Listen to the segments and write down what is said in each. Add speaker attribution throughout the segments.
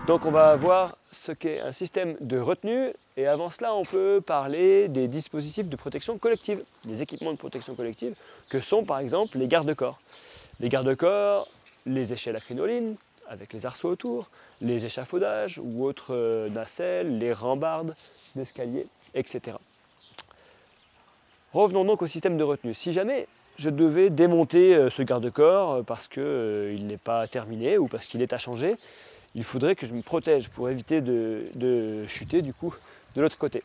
Speaker 1: Donc on va voir ce qu'est un système de retenue et avant cela on peut parler des dispositifs de protection collective, des équipements de protection collective que sont par exemple les garde-corps. Les garde-corps, les échelles à crinoline avec les arceaux autour, les échafaudages ou autres nacelles, les rambardes d'escalier, etc. Revenons donc au système de retenue. Si jamais je devais démonter ce garde-corps parce qu'il n'est pas terminé ou parce qu'il est à changer, il faudrait que je me protège pour éviter de chuter du coup de l'autre côté.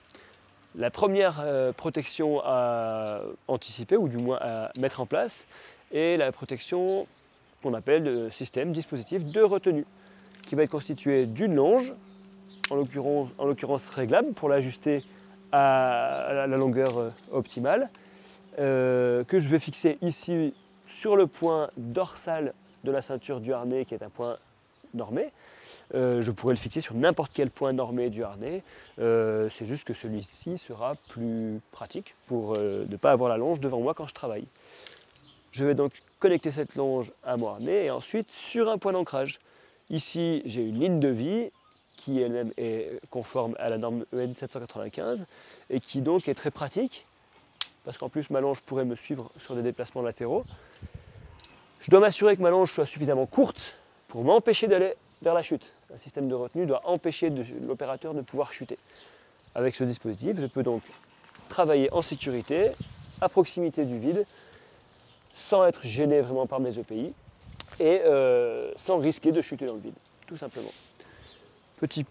Speaker 1: La première protection à anticiper ou du moins à mettre en place est la protection qu'on appelle le système dispositif de retenue qui va être constitué d'une longe, en l'occurrence réglable pour l'ajuster à la longueur optimale, que je vais fixer ici sur le point dorsal de la ceinture du harnais qui est un point normé. Je pourrais le fixer sur n'importe quel point normé du harnais, c'est juste que celui-ci sera plus pratique pour ne pas avoir la longe devant moi quand je travaille. Je vais donc connecter cette longe à mon harnais et ensuite sur un point d'ancrage. Ici j'ai une ligne de vie qui elle-même est conforme à la norme EN 795 et qui donc est très pratique parce qu'en plus ma longe pourrait me suivre sur des déplacements latéraux. Je dois m'assurer que ma longe soit suffisamment courte pour m'empêcher d'aller vers la chute. Un système de retenue doit empêcher l'opérateur de pouvoir chuter. Avec ce dispositif, je peux donc travailler en sécurité, à proximité du vide, sans être gêné vraiment par mes EPI et sans risquer de chuter dans le vide, tout simplement. Petit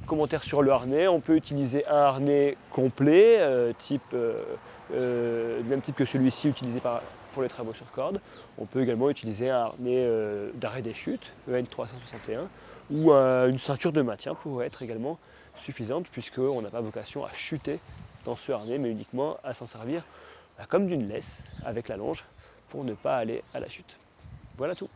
Speaker 1: commentaire sur le harnais, on peut utiliser un harnais complet, même type que celui-ci utilisé pour les travaux sur corde. On peut également utiliser un harnais d'arrêt des chutes, EN 361, ou une ceinture de maintien pourrait être également suffisante puisqu'on n'a pas vocation à chuter dans ce harnais, mais uniquement à s'en servir comme d'une laisse avec la longe pour ne pas aller à la chute. Voilà tout.